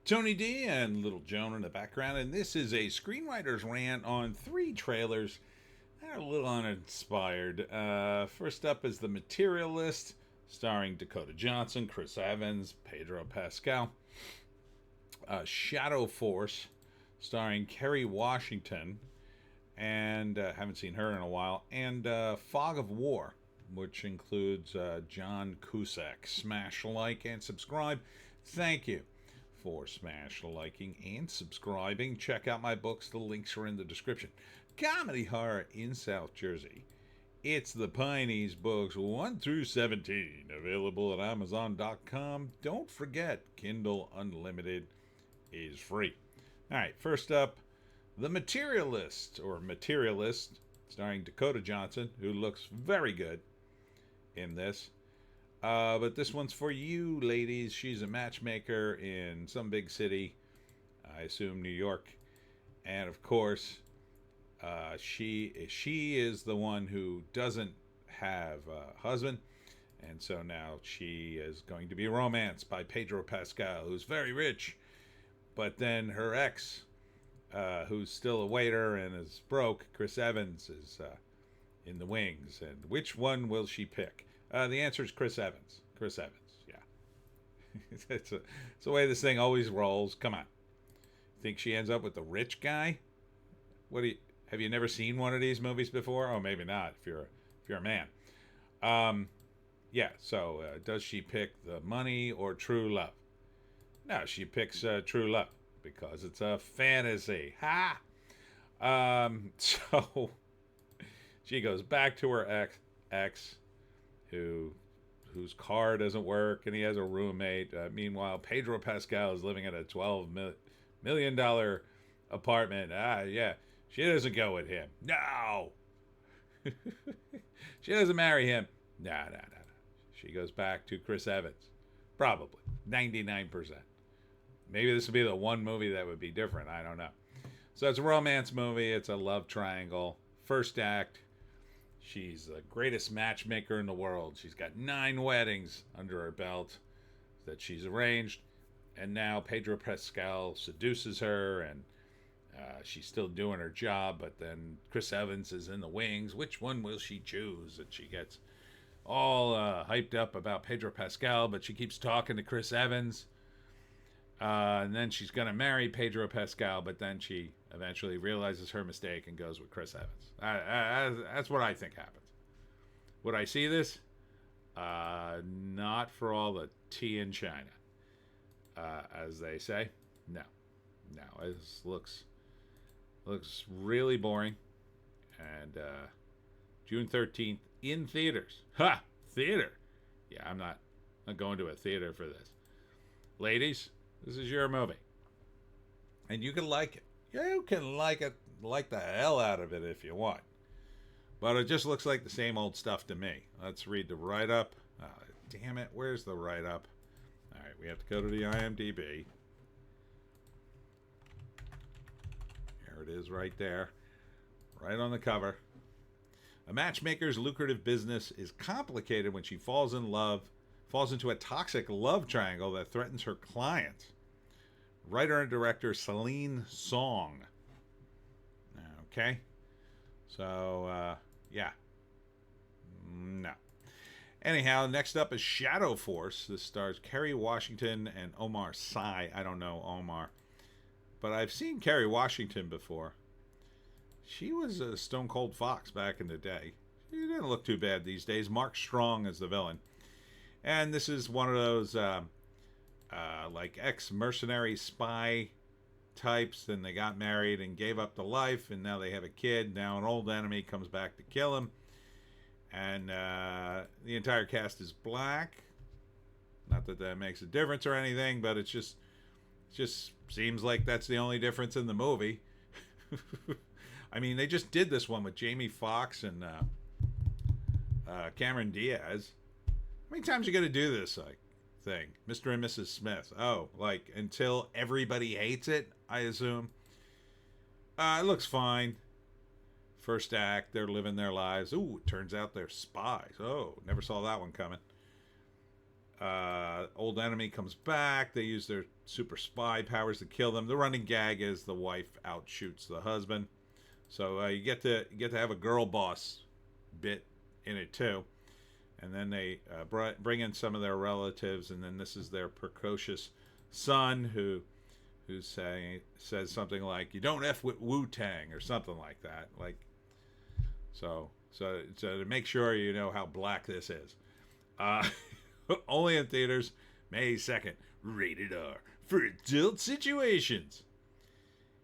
Tony D and Little Joan in the background, and this is a screenwriter's rant on three trailers that are a little uninspired. First up is The Materialist, starring Dakota Johnson, Chris Evans, Pedro Pascal. Shadow Force, starring Kerry Washington, and haven't seen her in a while, and Fog of War, which includes John Cusack. Smash like and subscribe. Thank you for smash liking and subscribing. Check out my books. The links are in the description. Comedy horror in South Jersey. It's the Pineys books 1 through 17, available at Amazon.com. Don't forget, Kindle Unlimited is free. All right, first up, The Materialist, or Materialist, starring Dakota Johnson, who looks very good in this. But this one's for you, ladies. She's a matchmaker in some big city, I assume New York. And of course, she is the one who doesn't have a husband. And so now she is going to be romanced by Pedro Pascal, who's very rich. But then her ex, who's still a waiter and is broke, Chris Evans, is in the wings. And which one will she pick? The answer is Chris Evans. Chris Evans, yeah. it's the way this thing always rolls. Come on. Think she ends up with the rich guy? Have you never seen one of these movies before? Oh, maybe not if you're a man. Yeah, so does she pick the money or true love? No, she picks true love because it's a fantasy. Ha! So she goes back to her ex whose car doesn't work, and he has a roommate. Meanwhile, Pedro Pascal is living in a $12 million apartment. Yeah, she doesn't go with him. No! She doesn't marry him. No. She goes back to Chris Evans. Probably. 99%. Maybe this would be the one movie that would be different. I don't know. So it's a romance movie. It's a love triangle. First act. She's the greatest matchmaker in the world. She's got 9 weddings under her belt that she's arranged. And now Pedro Pascal seduces her, and she's still doing her job. But then Chris Evans is in the wings. Which one will she choose? And she gets all hyped up about Pedro Pascal, but she keeps talking to Chris Evans. And then she's going to marry Pedro Pascal, but then she eventually realizes her mistake and goes with Chris Evans. That's what I think happens. Would I see this? Not for all the tea in China, as they say. No. It looks really boring. And June 13th in theaters. Ha! Theater. Yeah, I'm not going to a theater for this. Ladies, this is your movie. And you can like it. You can like the hell out of it if you want. But it just looks like the same old stuff to me. Let's read the write-up. Damn it, where's the write-up? All right, we have to go to the IMDb. There it is right there. Right on the cover. A matchmaker's lucrative business is complicated when she falls into a toxic love triangle that threatens her client. Writer and director Celine Song. Okay. So, yeah. No. Anyhow, next up is Shadow Force. This stars Kerry Washington and Omar Sy. I don't know Omar, but I've seen Kerry Washington before. She was a Stone Cold Fox back in the day. She didn't look too bad these days. Mark Strong is the villain. And this is one of those like ex-mercenary spy types. Then they got married and gave up the life, and now they have a kid. Now an old enemy comes back to kill him. And the entire cast is black. Not that that makes a difference or anything, but it just seems like that's the only difference in the movie. I mean, they just did this one with Jamie Foxx and Cameron Diaz. How many times you got to do this thing? Mr. and Mrs. Smith. Oh, like until everybody hates it, I assume. It looks fine. First act, they're living their lives. Ooh, it turns out they're spies. Oh, never saw that one coming. Old enemy comes back. They use their super spy powers to kill them. The running gag is the wife outshoots the husband. So you get to have a girl boss bit in it too. And then they bring in some of their relatives, and then this is their precocious son who says something like, "You don't f with Wu-Tang" or something like that. Like, so to make sure you know how black this is. Only in theaters, May 2nd. Rated R for adult situations.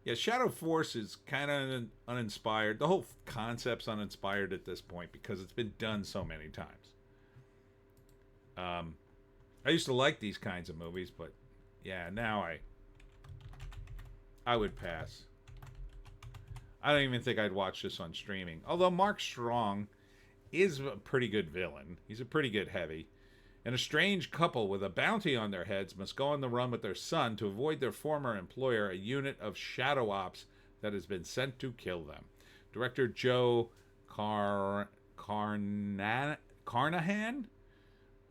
Yeah, Shadow Force is kind of uninspired. The whole concept's uninspired at this point because it's been done so many times. I used to like these kinds of movies, but yeah, now I would pass. I don't even think I'd watch this on streaming. Although Mark Strong is a pretty good villain. He's a pretty good heavy. And a strange couple with a bounty on their heads must go on the run with their son to avoid their former employer, a unit of shadow ops that has been sent to kill them. Director Joe Carnahan,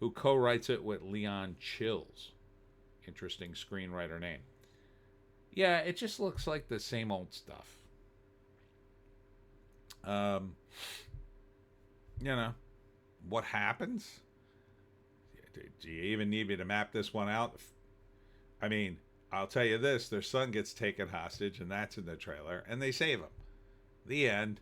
who co-writes it with Leon Chills. Interesting screenwriter name. Yeah, it just looks like the same old stuff. You know, what happens? Do you even need me to map this one out? I mean, I'll tell you this. Their son gets taken hostage, and that's in the trailer, and they save him. The end.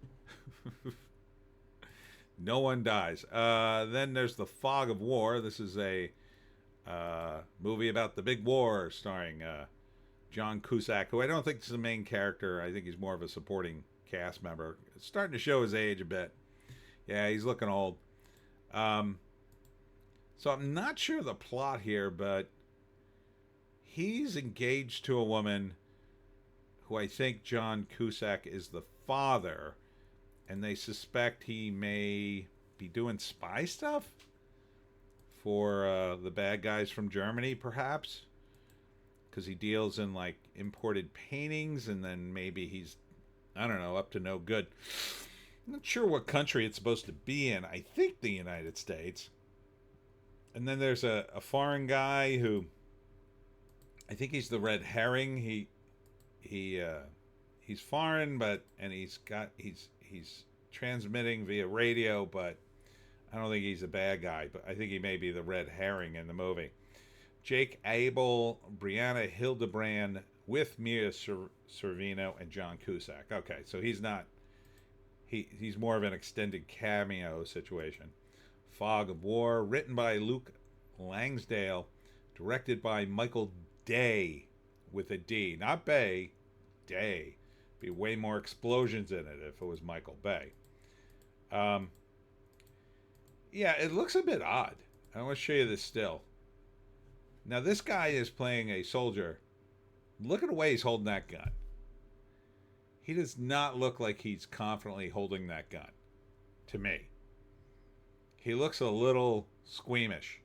No one dies. Then there's The Fog of War. This is a movie about the big war starring John Cusack, who I don't think is the main character. I think he's more of a supporting cast member. It's starting to show his age a bit. Yeah, he's looking old. So I'm not sure the plot here, but he's engaged to a woman who I think John Cusack is the father, and they suspect he may be doing spy stuff for the bad guys from Germany, perhaps, because he deals in like imported paintings, and then maybe he's, I don't know, up to no good. I'm not sure what country it's supposed to be in. I think the United States. And then there's a foreign guy who, I think he's the red herring. He's foreign, but he's transmitting via radio, but I don't think he's a bad guy. But I think he may be the red herring in the movie. Jake Abel, Brianna Hildebrand with Mia Sorvino and John Cusack. Okay, so he's not. He's more of an extended cameo situation. Fog of War, written by Luke Langsdale, directed by Michael Day with a D, not Bay, Day. Be way more explosions in it if it was Michael Bay. Yeah, it looks a bit odd. I want to show you this still. Now this guy is playing a soldier. Look at the way he's holding that gun. He does not look like he's confidently holding that gun, to me. He looks a little squeamish.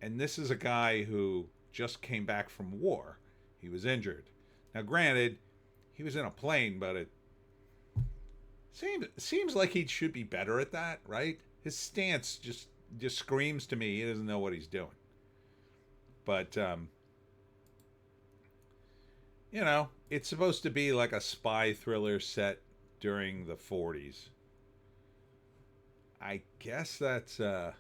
And this is a guy who just came back from war. He was injured. Now, granted, he was in a plane, but it seems like he should be better at that, right? His stance just screams to me he doesn't know what he's doing. But, you know, it's supposed to be like a spy thriller set during the 40s. I guess that's, I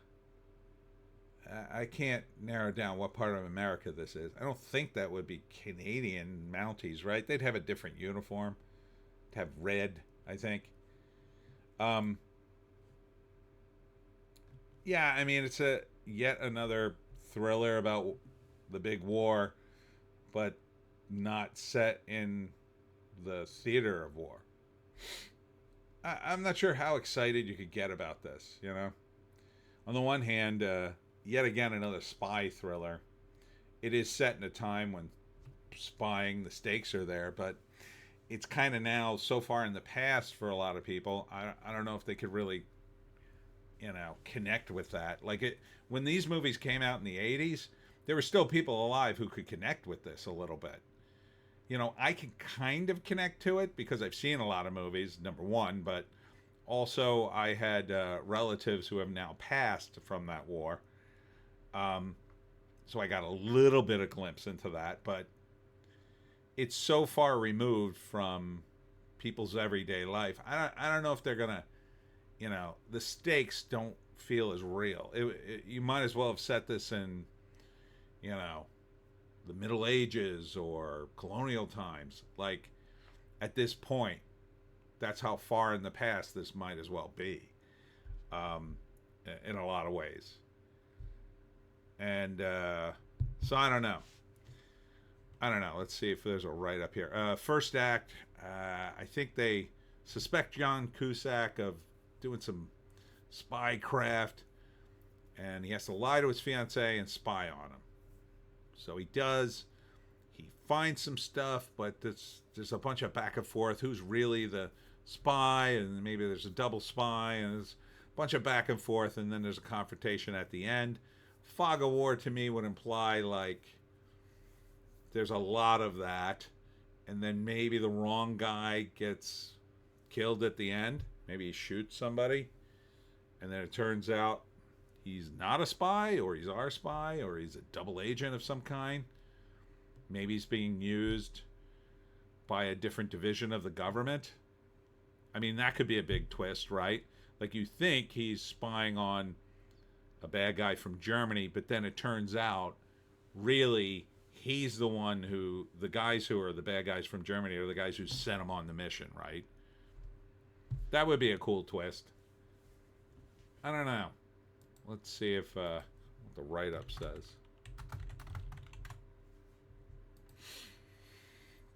can't narrow down what part of America this is. I don't think that would be Canadian Mounties, right? They'd have a different uniform. They'd have red, I think. Yeah, I mean, it's yet another thriller about the big war, but not set in the theater of war. I'm not sure how excited you could get about this, you know? On the one hand, yet again, another spy thriller. It is set in a time when spying, the stakes are there, but it's kind of now so far in the past for a lot of people. I don't know if they could really, you know, connect with that. Like, when these movies came out in the 80s, there were still people alive who could connect with this a little bit. You know, I can kind of connect to it because I've seen a lot of movies, number one, but also I had relatives who have now passed from that war. So I got a little bit of glimpse into that, but it's so far removed from people's everyday life. I don't know if they're gonna, the stakes don't feel as real. You might as well have set this in, you know, the Middle Ages or colonial times. Like, at this point, that's how far in the past this might as well be, um, in a lot of ways. And so I don't know. I don't know. Let's see if there's a write up here. First act, I think they suspect John Cusack of doing some spy craft, and he has to lie to his fiancee and spy on him. So he does. He finds some stuff, but there's a bunch of back and forth. Who's really the spy? And maybe there's a double spy, and there's a bunch of back and forth, and then there's a confrontation at the end. Fog of War to me would imply like there's a lot of that, and then maybe the wrong guy gets killed at the end. Maybe he shoots somebody, and then it turns out he's not a spy, or he's our spy, or he's a double agent of some kind. Maybe he's being used by a different division of the government. I mean, that could be a big twist, right? Like, you think he's spying on a bad guy from Germany, but then it turns out really he's the one who, the guys who are the bad guys from Germany are the guys who sent him on the mission, right? That would be a cool twist. I don't know. Let's see if what the write-up says.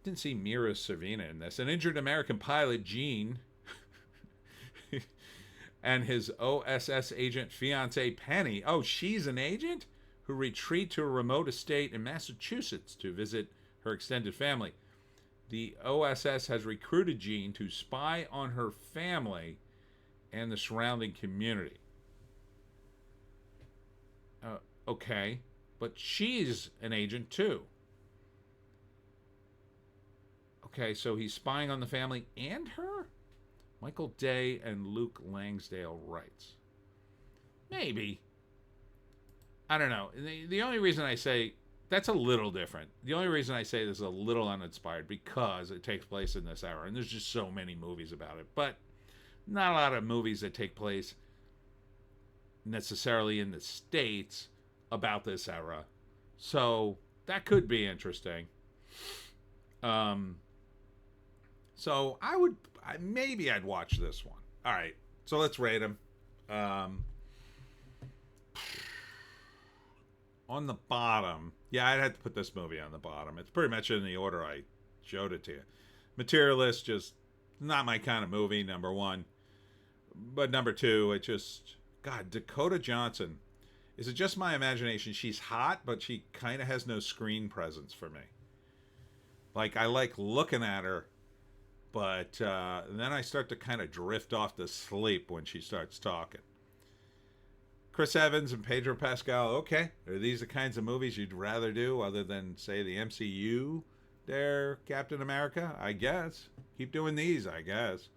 Didn't see Mira Sorvino in this. An injured American pilot, Gene, and his OSS agent fiancée, Penny. Oh, she's an agent? Who retreat to a remote estate in Massachusetts to visit her extended family. The OSS has recruited Jean to spy on her family and the surrounding community. Okay, but she's an agent too. Okay, so he's spying on the family and her? Michael Day and Luke Langsdale writes. Maybe. I don't know. The only reason I say that's a little different. The only reason I say this is a little uninspired because it takes place in this era, and there's just so many movies about it. But not a lot of movies that take place necessarily in the States about this era. So that could be interesting. So maybe I'd watch this one. All right, so let's rate them. On the bottom, yeah, I'd have to put this movie on the bottom. It's pretty much in the order I showed it to you. Materialists, just not my kind of movie, number one. But number two, it just, God, Dakota Johnson. Is it just my imagination? She's hot, but she kind of has no screen presence for me. Like, I like looking at her, but then I start to kind of drift off to sleep when she starts talking. Chris Evans and Pedro Pascal, okay. Are these the kinds of movies you'd rather do other than, say, the MCU there, Captain America? I guess. Keep doing these, I guess.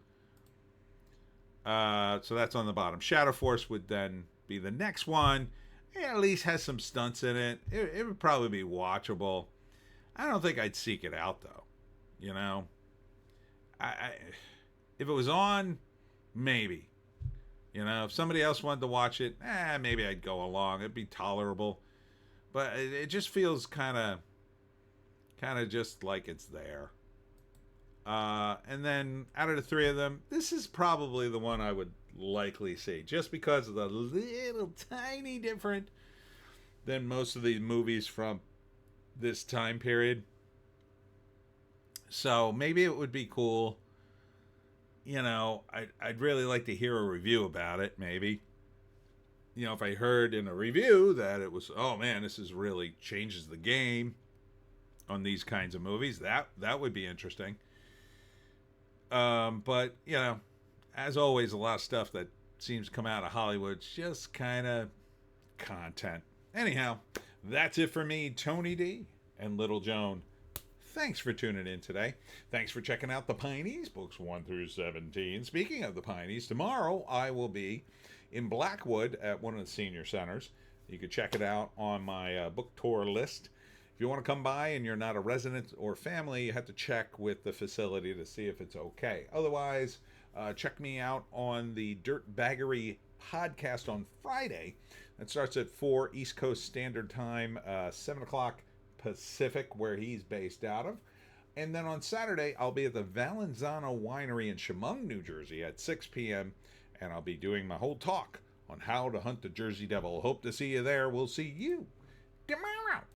So that's on the bottom. Shadow Force would then be the next one. It at least has some stunts in it. It would probably be watchable. I don't think I'd seek it out, though. You know? If it was on, maybe. You know, if somebody else wanted to watch it, maybe I'd go along. It'd be tolerable. But it just feels kind of just like it's there. And then out of the three of them, this is probably the one I would likely see. Just because of the little tiny different than most of these movies from this time period. So maybe it would be cool. You know, I'd really like to hear a review about it, maybe. You know, if I heard in a review that it was, oh man, this is really changes the game on these kinds of movies, that would be interesting. But, you know, as always, a lot of stuff that seems to come out of Hollywood, it's just kind of content. Anyhow, that's it for me, Tony D and Little Joan. Thanks for tuning in today. Thanks for checking out the Pineys, books 1 through 17. Speaking of the Pineys, tomorrow I will be in Blackwood at one of the senior centers. You can check it out on my book tour list. If you want to come by and you're not a resident or family, you have to check with the facility to see if it's okay. Otherwise, check me out on the Dirt Baggery podcast on Friday. That starts at 4 East Coast Standard Time, 7 o'clock Pacific, where he's based out of. And then on Saturday, I'll be at the Valenzano Winery in Chemung, New Jersey at 6 p.m. And I'll be doing my whole talk on how to hunt the Jersey Devil. Hope to see you there. We'll see you tomorrow.